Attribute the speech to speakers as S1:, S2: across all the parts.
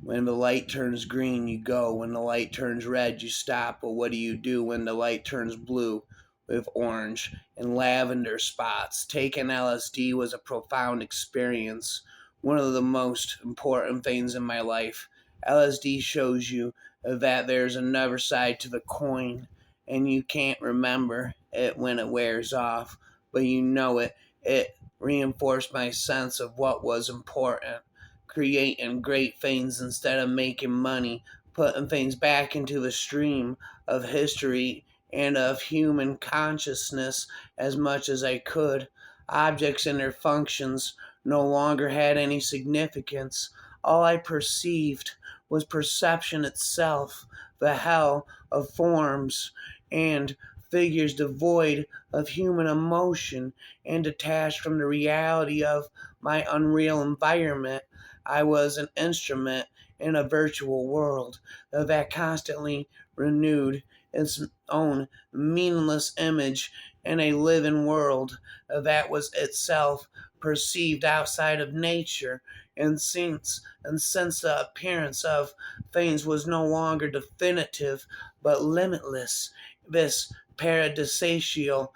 S1: When the light turns green, you go. When the light turns red, you stop. But what do you do when the light turns blue with orange and lavender spots? Taking LSD was a profound experience, one of the most important things in my life. LSD shows you that there's another side to the coin, and you can't remember it when it wears off, but you know it. It reinforced my sense of what was important, creating great things instead of making money, putting things back into the stream of history and of human consciousness as much as I could. Objects and their functions no longer had any significance. All I perceived was perception itself, the hell of forms and figures devoid of human emotion and detached from the reality of my unreal environment. I was an instrument in a virtual world that constantly renewed its own meaningless image in a living world that was itself perceived outside of nature. And since the appearance of things was no longer definitive but limitless, this paradisiacal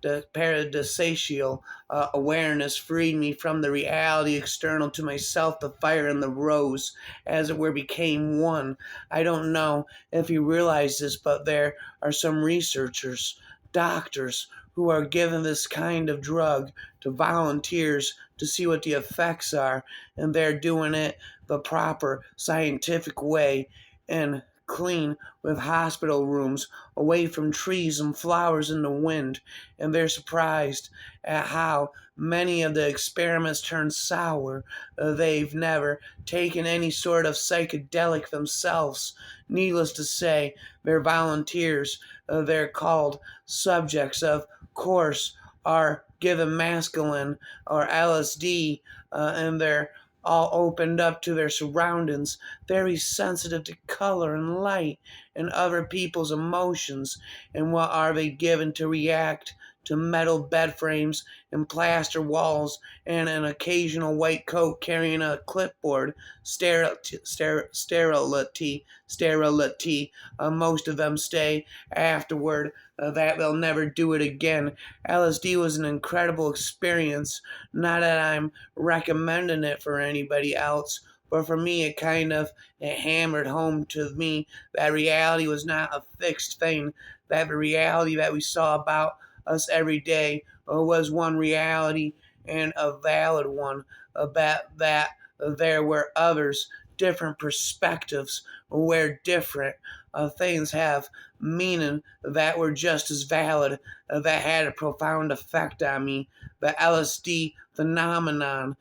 S1: the paradisiacal awareness freed me from the reality external to myself. The fire and the rose, as it were, became one. I don't know if you realize this, but there are some researchers, doctors, who are given this kind of drug to volunteers to see what the effects are, and they're doing it the proper scientific way and clean, with hospital rooms away from trees and flowers in the wind, and they're surprised at how many of the experiments turn sour. They've never taken any sort of psychedelic themselves. Needless to say, they're volunteers. They're called subjects, of course, are given masculine or LSD, and they're all opened up to their surroundings, very sensitive to color and light and other people's emotions. And what are they given to react to metal bed frames and plaster walls and an occasional white coat carrying a clipboard? Sterility. Most of them stay afterward, that they'll never do it again. LSD was an incredible experience. Not that I'm recommending it for anybody else, but for me, it hammered home to me that reality was not a fixed thing. That the reality that we saw about us every day was one reality and a valid one. About that, there were others, different perspectives, where different things have meaning that were just as valid, that had a profound effect on me. The LSD phenomenon,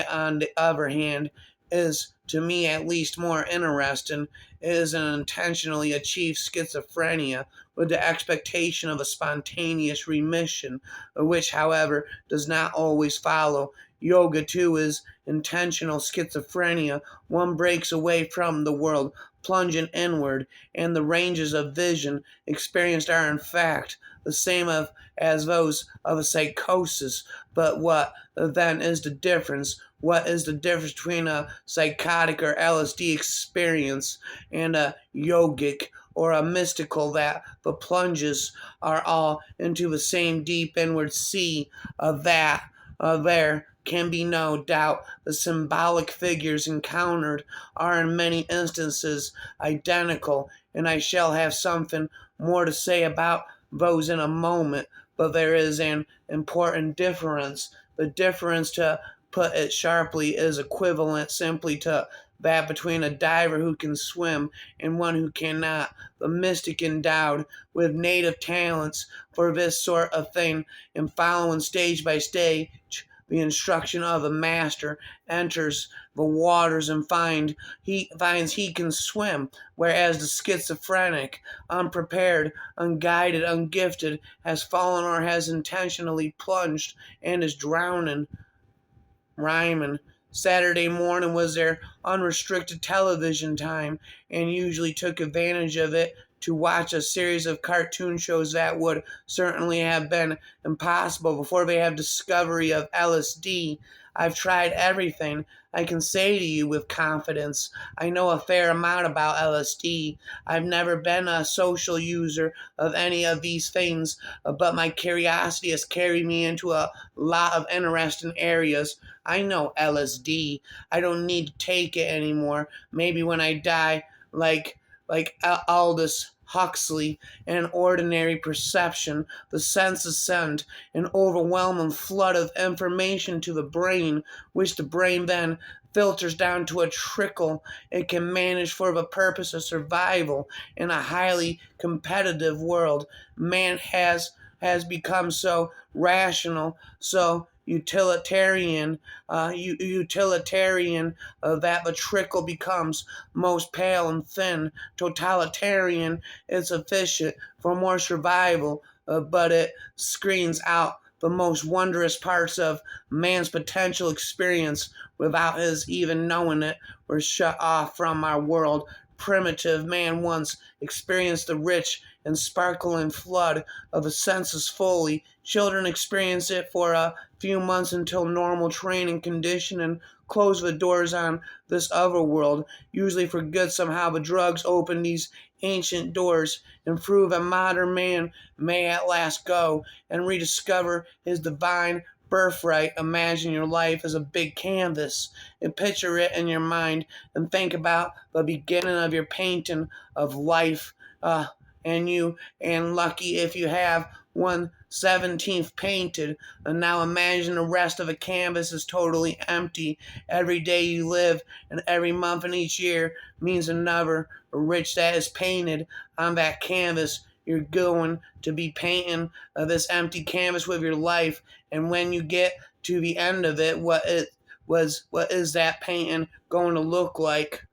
S1: on the other hand, is, to me at least, more interesting. It is an intentionally achieved schizophrenia with the expectation of a spontaneous remission, which, however, does not always follow. Yoga, too, is intentional schizophrenia. One breaks away from the world, plunging inward, and the ranges of vision experienced are, in fact, the same as those of a psychosis. But what then is the difference? What is the difference between a psychotic or LSD experience and a yogic or a mystical? That the plunges are all into the same deep inward sea of that. There can be no doubt the symbolic figures encountered are in many instances identical, and I shall have something more to say about those in a moment. But there is an important difference. The difference, to put it sharply, is equivalent simply to that between a diver who can swim and one who cannot. The mystic endowed with native talents for this sort of thing, and following stage by stage the instruction of a master, enters the waters and finds he can swim, whereas the schizophrenic, unprepared, unguided, ungifted, has fallen or has intentionally plunged and is drowning. Ryman. Saturday morning was their unrestricted television time, and usually took advantage of it to watch a series of cartoon shows that would certainly have been impossible before they have discovery of LSD. I've tried everything. I can say to you with confidence, I know a fair amount about LSD. I've never been a social user of any of these things, but my curiosity has carried me into a lot of interesting areas. I know LSD. I don't need to take it anymore. Maybe when I die, like Aldous Huxley, an ordinary perception, the senses send an overwhelming flood of information to the brain, which the brain then filters down to a trickle it can manage for the purpose of survival in a highly competitive world. Man has become so rational, so utilitarian that the trickle becomes most pale and thin. Totalitarian is efficient for more survival, but it screens out the most wondrous parts of man's potential experience without his even knowing it. We're shut off from our world. Primitive man once experienced the rich and sparkling flood of the senses fully. Children experience it for a few months until normal training, condition, and close the doors on this other world, usually for good. Somehow the drugs open these ancient doors and prove a modern man may at last go and rediscover his divine birthright. Imagine your life as a big canvas and picture it in your mind and think about the beginning of your painting of life. And you, and lucky if you have 1/17 painted, and now imagine the rest of the canvas is totally empty. Every day you live and every month and each year means another rich that is painted on that canvas. You're going to be painting this empty canvas with your life, and when you get to the end of it, what is that painting going to look like?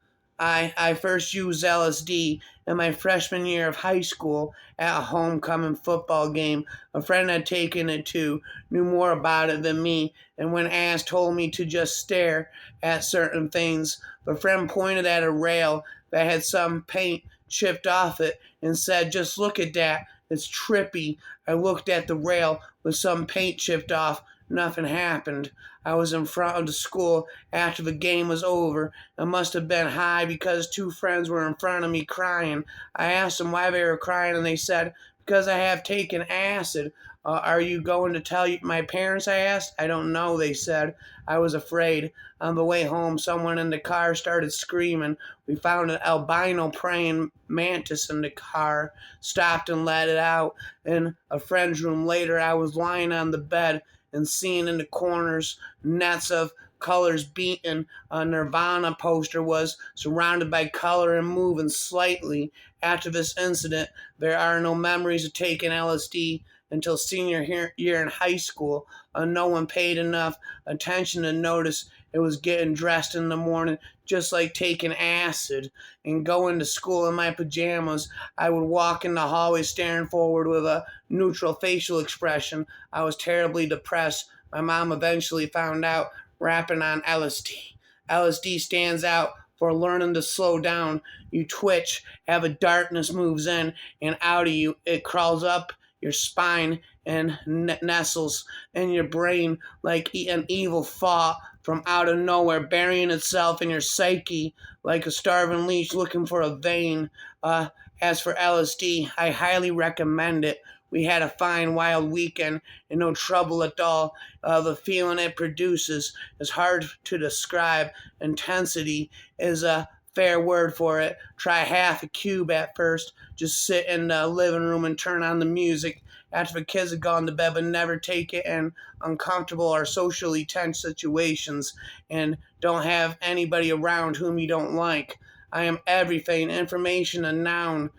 S1: I first used LSD in my freshman year of high school at a homecoming football game. A friend had taken it too, knew more about it than me, and when asked, told me to just stare at certain things. The friend pointed at a rail that had some paint chipped off it and said, "Just look at that. It's trippy." I looked at the rail with some paint chipped off. Nothing happened. I was in front of the school after the game was over. I must have been high because two friends were in front of me crying. I asked them why they were crying, and they said, "Because I have taken acid." Are you going to tell my parents?" I asked. "I don't know," they said. I was afraid. On the way home, someone in the car started screaming. We found an albino praying mantis in the car, stopped and let it out. In a friend's room later, I was lying on the bed and seeing in the corners nets of colors beaten. A Nirvana poster was surrounded by color and moving slightly. After this incident, there are no memories of taking LSD until senior year in high school. No one paid enough attention to notice it was getting dressed in the morning, just like taking acid, and going to school in my pajamas. I would walk in the hallway staring forward with a neutral facial expression. I was terribly depressed. My mom eventually found out, rapping on LSD. LSD stands out for learning to slow down. You twitch, have a darkness moves in and out of you. It crawls up your spine and nestles in your brain like an evil thought from out of nowhere, burying itself in your psyche like a starving leech looking for a vein. As for LSD, I highly recommend it. We had a fine, wild weekend and no trouble at all. The feeling it produces is hard to describe. Intensity is a fair word for it. Try half a cube at first. Just sit in the living room and turn on the music after the kids have gone to bed, but never take it in uncomfortable or socially tense situations, and don't have anybody around whom you don't like. I am everything, information, a noun,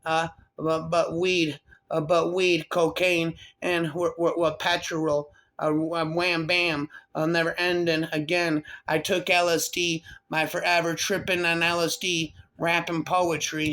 S1: but weed, cocaine, and what petrol. Wham bam, never ending again. I took LSD, my forever tripping on LSD, rapping poetry.